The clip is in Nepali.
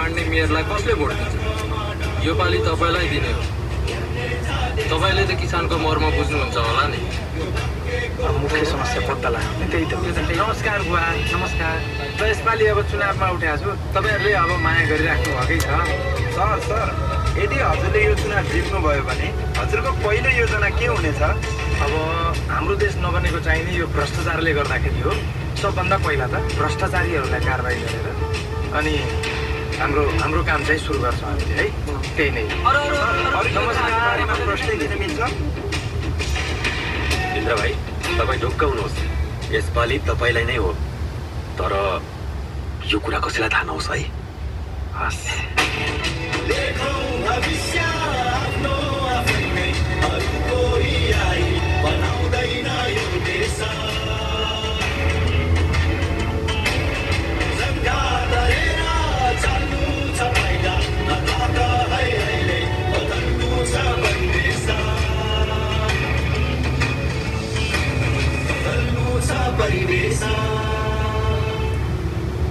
बाँड्ने मेयरलाई कसले भोट दिन्छ? योपालि तपाईँलाई दिने हो। तपाईँले त किसानको मर्म बुझ्नुहुन्छ होला नि। मुख्य समस्या पत्ता लाग्ने त्यही त। नमस्कार बुवा, नमस्कार। र यसपालि अब चुनावमा उठेको छु, तपाईँहरूले अब माया गरिराख्नु भएकै छ। सर यदि हजुरले यो चुनाव जित्नुभयो भने हजुरको पहिलो योजना के हुनेछ? अब हाम्रो देश नबनेको चाहिने यो भ्रष्टाचारले गर्दाखेरि हो। सबभन्दा पहिला त भ्रष्टाचारीहरूलाई कारबाही गरेर अनि हाम्रो काम चाहिँ सुरु गर्छौँ हामीले है। त्यही नै। बारेमा प्रश्न दिन मिल्छ? इन्द्र भाइ, तपाईँ ढुक्क हुनुहोस्। यसपालि तपाईँलाई नै हो, तर यो कुरा कसैलाई थाहा नहोस् है। हस्।